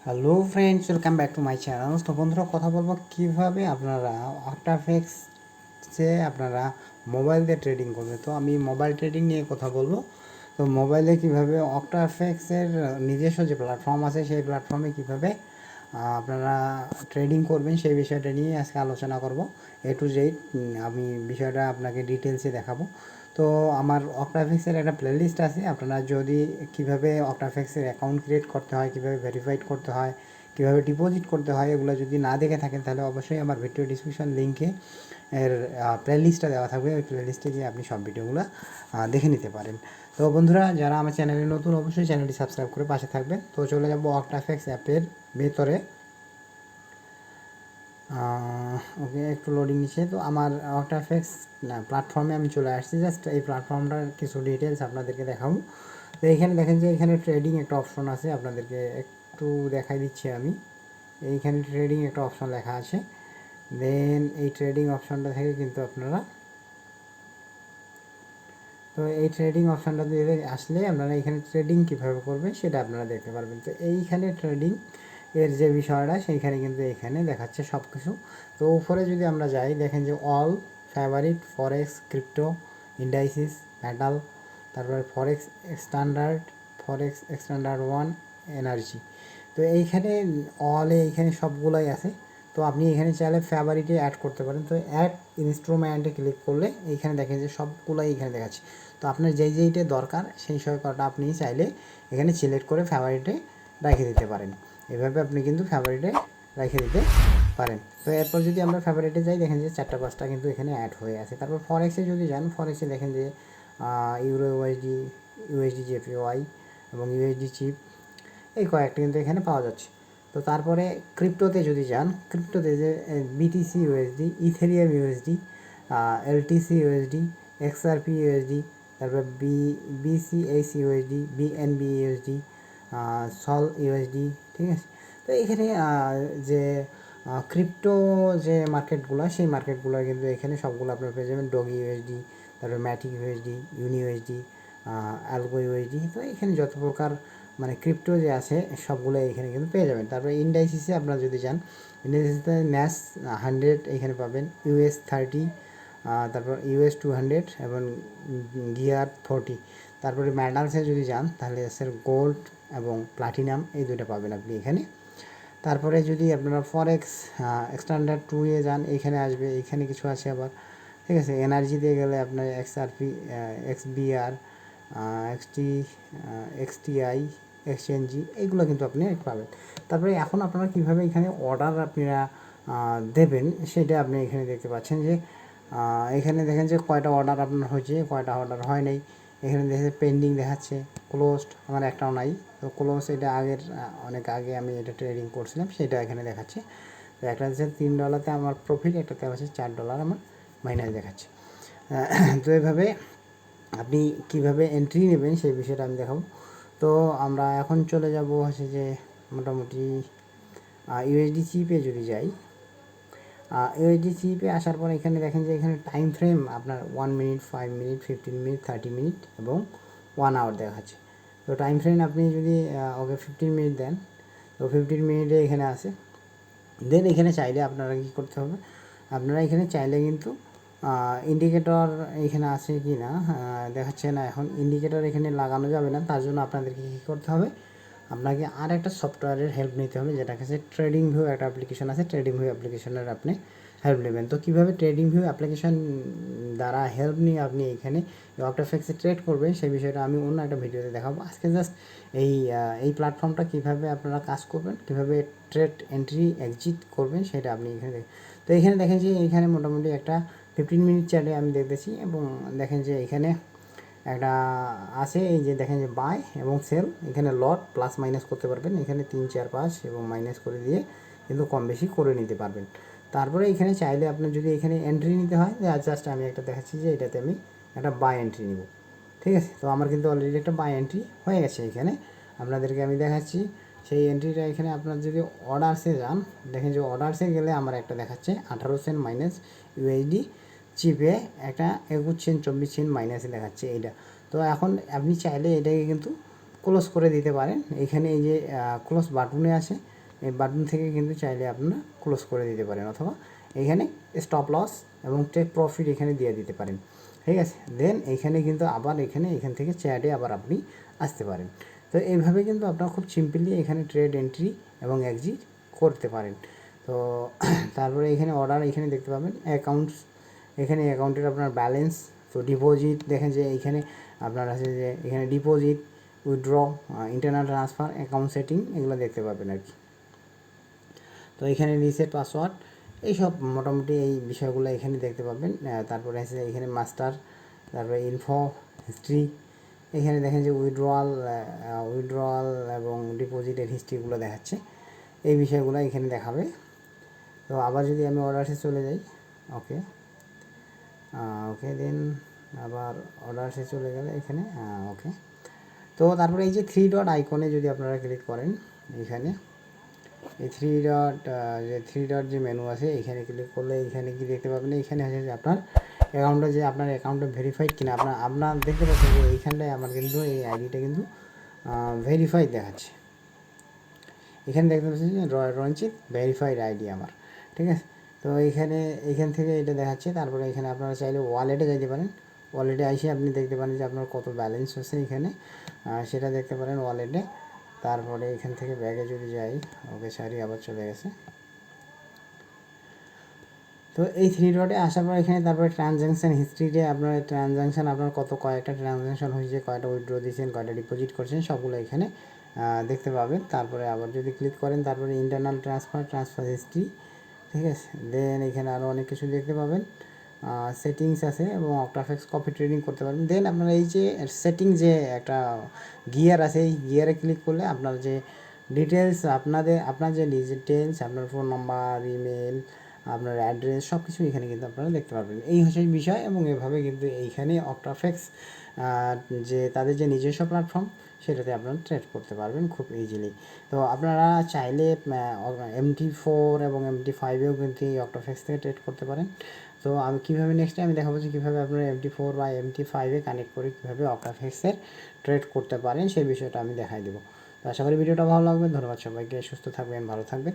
Hello friends, welcome back to my channel. তো বন্ধুরা, কথা বলবো কীভাবে আপনারা অক্টাফেক্সে আপনারা মোবাইল দিয়ে ট্রেডিং করবে। তো আমি মোবাইল ট্রেডিং নিয়ে কথা বলবো। তো মোবাইলে কীভাবে অক্টাফেক্সের নিজস্ব যে প্ল্যাটফর্ম আছে সেই প্ল্যাটফর্মে কীভাবে আপনারা ট্রেডিং করবেন সেই বিষয়টা নিয়ে আজকে আলোচনা করব। এ টু জেড আমি বিষয়টা আপনাকে ডিটেলসে দেখাবো। তো আমার অক্টাফিক্সের একটা প্লেলিস্ট আছে। আপনারা যদি কীভাবে অক্টাফিক্সের অ্যাকাউন্ট ক্রিয়েট করতে হয়, কীভাবে ভেরিফাইড করতে হয়, কীভাবে ডিপোজিট করতে হয়, এগুলো যদি না দেখে থাকেন তাহলে অবশ্যই আমার ভিডিও ডিসক্রিপশন লিঙ্কে এর প্লেলিস্টটা দেওয়া থাকবে। ওই প্লেলিস্টে গিয়ে আপনি সব ভিডিওগুলো দেখে নিতে পারেন। তো বন্ধুরা, যারা আমার চ্যানেলে নতুন অবশ্যই চ্যানেলটি সাবস্ক্রাইব করে পাশে থাকবেন। তো চলে যাবো অক্টাফিক্স অ্যাপের ভেতরে। ওকে, একটু লোডিং নিচ্ছে। তো আমার অক্টাফেক্স প্ল্যাটফর্মে আমি চলে আসছি। জাস্ট এই প্ল্যাটফর্মটার কিছু ডিটেলস আপনাদেরকে দেখাবো। তো এখানে দেখেন যে এখানে ট্রেডিং একটা অপশন আছে, আপনাদেরকে একটু দেখাই দিচ্ছি আমি। এইখানে ট্রেডিং একটা অপশন লেখা আছে। দেন এই ট্রেডিং অপশনটা থেকে কিন্তু আপনারা এই ট্রেডিং অপশনটা দিয়ে আসলে আপনারা এখানে ট্রেডিং কীভাবে করবেন সেটা আপনারা দেখতে পারবেন। তো এইখানে ট্রেডিং এর যে বিষয়টা সেইখানে কিন্তু এখানে দেখাচ্ছে সব কিছু। তো উপরে যদি আমরা যাই, দেখেন যে অল, ফেভারিট, ফরেক্স, ক্রিপ্টো, ইন্ডাইসিস, মেটাল, তারপরে ফরেক্স স্ট্যান্ডার্ড 1, এনার্জি। তো এইখানে এইখানে সবগুলোই আছে। তো আপনি এখানে চাইলে ফেভারিটে অ্যাড করতে পারেন। তো অ্যাড ইনস্ট্রুমেন্টে ক্লিক করলে এইখানে দেখেন যে সবগুলোই এখানে দেখাচ্ছে। তো আপনার যেইটা দরকার সেই কটা আপনি চাইলে এখানে সিলেক্ট করে ফেভারিটে রেখে দিতে পারেন। এভাবে আপনি কিন্তু ফেভারিটে রেখে দিতে পারেন। তো এরপর যদি আমরা ফেভারিটে যাই, দেখেন যে 4-5টা কিন্তু এখানে অ্যাড হয়ে আছে। তারপর ফরেক্সে যদি যান, ফরেক্সে দেখেন যে ইউরো, ইউএসডি জেপিওয়াই এবং ইউএসডি চিপ, এই কয়েকটা কিন্তু এখানে পাওয়া যাচ্ছে। তো তারপরে ক্রিপ্টোতে যদি যান, ক্রিপ্টোতে যে BTC USD, Ethereum USD, LTC USD, XRP USD, তারপর বিসিএস ইউএসডি, বিএনবি ইউএসডি, সল ইউএসডি, ঠিক আছে। তো এখানে যে ক্রিপ্টো যে মার্কেটগুলো, সেই মার্কেটগুলো কিন্তু এখানে সবগুলো আপনার পেয়ে যাবেন। ডগি ইউএসডি, তারপর ম্যাটিক ইউএসডি, ইউনি ইউএসডি, অ্যালগো ইউএসডি। তো এখানে যত প্রকার মানে ক্রিপ্টো যে আছে সবগুলো এখানে কিন্তু পেয়ে যাবেন। তারপরে ইন্ডাইসিসে আপনারা যদি যান, ইন্ডাইসিসে ন্যাস 100 এখানে পাবেন, ইউএস 30, তারপর ইউএস 200 এবং গিয়ার 40। তারপরে মেটালসে যদি যান তাহলে আছে গোল্ড এবং প্লাটিনাম, এই দুটো পাবেন আপনি এখানে। তারপরে যদি আপনারা ফরেক্স স্ট্যান্ডার্ড 2 এ যান, এইখানে আসবে, এইখানে কিছু আছে আবার, ঠিক আছে। এনার্জি দিয়ে গেলে আপনার এক্সআরপি, এক্সবিআর, এক্সটিআই, এক্সচেঞ্জি, এইগুলো কিন্তু আপনি পাবেন। তারপরে এখন আপনারা কীভাবে এখানে অর্ডার আপনারা দেবেন সেটা আপনি এখানে দেখতে পাচ্ছেন যে এখানে দেখেন যে কয়টা অর্ডার আপনার হয়েছে, কয়টা অর্ডার হয় নাই। এখানে দেখে পেন্ডিং দেখাচ্ছে, ক্লোজড আমার একটাও নাই। তো ক্লোজ এটা আগের অনেক আগে আমি এটা ট্রেডিং করছিলাম, সেটা এখানে দেখাচ্ছে। তো একটা হচ্ছে $3 আমার প্রফিট, একটাতে হচ্ছে $4 আমার মাইনাস দেখাচ্ছে। তো এইভাবে আপনি কীভাবে এন্ট্রি নেবেন সেই বিষয়টা আমি দেখাবো। তো আমরা এখন চলে যাব হচ্ছে যে মোটামুটি ইউএসডি চিপে যদি যাই, ইউএসডি চিপে আসার পর এখানে দেখেন যে এখানে টাইম ফ্রেম আপনার 1 মিনিট, 5 মিনিট, 15 মিনিট, 30 মিনিট এবং 1 আওয়ার দেখাচ্ছে। তো টাইম ফ্রেম আপনি যদি ওকে 15 মিনিট দেন, তো 15 মিনিটে এখানে আসে। দেন এখানে চাইলে আপনারা কী করতে হবে, আপনারা এখানে চাইলে কিন্তু ইন্ডিকেটর এখানে আছে কি না দেখাচ্ছে না। এখন ইন্ডিকেটর এখানে লাগানো যাবে না, তার জন্য আপনাদেরকে কী করতে হবে, আপনাকে আর একটা সফটওয়্যারের হেল্প নিতে হবে, যেটা কাছে ট্রেডিং ভিউ একটা অ্যাপ্লিকেশন আছে। ট্রেডিং ভিউ অ্যাপ্লিকেশনের আপনি হেল্প নেবেন। তো কীভাবে ট্রেডিং ভিউ অ্যাপ্লিকেশন দ্বারা হেল্প নিয়ে আপনি এখানে অক্টাফেক্সে ট্রেড করবেন সেই বিষয়টা আমি অন্য একটা ভিডিওতে দেখাবো। আজকে জাস্ট এই প্ল্যাটফর্মটা কীভাবে আপনারা কাজ করবেন, কীভাবে ট্রেড এন্ট্রি এক্সিট করবেন সেটা আপনি এখানে দেখেন। তো এখানে দেখেন যে এইখানে মোটামুটি একটা 15 মিনিট চ্যাটে আমি দেখতেছি এবং দেখেন যে এখানে একটা আছে, এই যে দেখেন যে বাই এবং সেল, এখানে লট প্লাস মাইনাস করতে পারবেন। এখানে 3, 4, 5 এবং মাইনাস করে দিয়ে কিন্তু কম বেশি করে নিতে পারবেন। তারপরে এখানে চাইলে আপনার যদি এখানে এন্ট্রি নিতে হয়, জাস্ট আমি একটা দেখাচ্ছি যে এটাতে আমি একটা বাই এন্ট্রি নিব, ঠিক আছে। তো আমার কিন্তু অলরেডি একটা বাই এন্ট্রি হয়ে গেছে। এখানে আপনাদেরকে আমি দেখাচ্ছি সেই এন্ট্রিটা। এখানে আপনার যদি অর্ডারসে যান, দেখেন যে অর্ডারসে গেলে আমার একটা দেখাচ্ছে 18 সেন্ট মাইনাস, ইউএসডি চিপে একটা 21 সেন্ট 24 সেন্ট মাইনাসে দেখাচ্ছে এইটা। তো এখন আপনি চাইলে এটাকে কিন্তু ক্লোজ করে দিতে পারেন। এখানে এই যে ক্লোজ বাটনে আছে, এই বাটন থেকে কিন্তু চাইলে আপনারা ক্লোজ করে দিতে পারেন, অথবা এখানে স্টপ লস এবং টেক প্রফিট এখানে দিয়ে দিতে পারেন, ঠিক আছে। দেন এখানে কিন্তু আবার এখান থেকে চ্যাটে আবার আপনি আসতে পারেন। তো এইভাবে কিন্তু আপনারা খুব সিম্পলি এখানে ট্রেড এন্ট্রি এবং এক্সিট করতে পারেন। তো তারপরে এখানে অর্ডার এখানে দেখতে পাবেন, অ্যাকাউন্টস এখানে অ্যাকাউন্টের আপনার ব্যালেন্স, তো ডিপোজিট দেখেন যে এইখানে আপনার আছে যে এখানে deposit, withdraw, internal transfer, account setting এগুলো দেখতে পাবেন আর কি। তো এখানে রিসেট পাসওয়ার্ড এইসব মোটামুটি এই বিষয়গুলো এখানে দেখতে পাবেন। তারপরে আছে এখানে মাস্টার, তারপরে ইনফো, হিস্ট্রি, এখানে দেখেন যে উইথড্রয়াল এবং ডিপোজিটের হিস্ট্রিগুলো দেখাচ্ছে, এই বিষয়গুলো এখানে দেখাবে। তো আবার যদি আমি অর্ডারসে চলে যাই, ওকে দেন আবার অর্ডারসে চলে গেলে এখানে ওকে। তো তারপরে এই যে 3 ডট আইকনে যদি আপনারা ক্লিক করেন, এখানে এই 3 ডট যে মেনু আছে এখানে ক্লিক করলে এখানে কি দেখতে পাবেন, এখানে আছে যে আপনার অ্যাকাউন্টটা ভেরিফাইড কিনা। আপনার দেখতে পাচ্ছেন যে এইখানটায় আমার কিন্তু এই আইডিটা কিন্তু ভেরিফাইড দেখাচ্ছে। এখানে দেখতে পাচ্ছেন যে রঞ্জিত ভেরিফাইড আইডি আমার, ঠিক আছে। তো এইখান থেকে এটা দেখাচ্ছে। তারপরে এখানে আপনারা চাইলে ওয়ালেটে যাইতে পারেন, ওয়ালেটে এসে আপনি দেখতে পারেন যে আপনার কত ব্যালেন্স আছে এখানে, সেটা দেখতে পারেন ওয়ালেটে। তারপরে এখান থেকে ব্যাগে যদি যাই, ওকে সরি আবার চলে গেছে। তো এই 3 ডটে আসার পর এখানে তারপরে ট্রানজ্যাকশান হিস্ট্রিতে আপনার কয়েকটা ট্রানজ্যাকশান হয়েছে, কয়টা উইথড্র দিয়েছেন, কয়টা ডিপোজিট করছেন, সবগুলো এখানে দেখতে পাবেন। তারপরে আবার যদি ক্লিক করেন, তারপরে ইন্টারনাল ট্রান্সফার হিস্ট্রি, ঠিক আছে। দেন এখানে আরও অনেক কিছু দেখতে পাবেন, সেটিংস আছে এবং অক্টাফ্যাক্স কপি ট্রেডিং করতে পারবেন। দেন আপনারা এই যে সেটিং যে একটা গিয়ার আছে, এই গিয়ারে ক্লিক করলে আপনার যে ডিটেলস, আপনার যে ডিটেলস, আপনার ফোন নাম্বার, ইমেল, আপনার অ্যাড্রেস সব কিছু এখানে কিন্তু আপনারা দেখতে পারবেন। এই হচ্ছে বিষয়, এবং এভাবে কিন্তু এইখানে অক্টাফ্যাক্স যে তাদের যে নিজস্ব প্ল্যাটফর্ম, সেটাতে আপনারা ট্রেড করতে পারবেন খুব ইজিলি। তো আপনারা চাইলে MT4 এবং MT5এও কিন্তু এই অক্টাফ্যাক্স থেকে ট্রেড করতে পারেন। তো আমি কীভাবে নেক্সটে আমি দেখাবো যে কীভাবে আপনারা MT4 বা MT5-এ কানেক্ট করে কীভাবে অক্টাফ্যাক্সের ট্রেড করতে পারেন, সেই বিষয়টা আমি দেখাই দেবো। তো আশা করি ভিডিওটা ভালো লাগবে। ধন্যবাদ সবাইকে, সুস্থ থাকবেন, ভালো থাকবেন।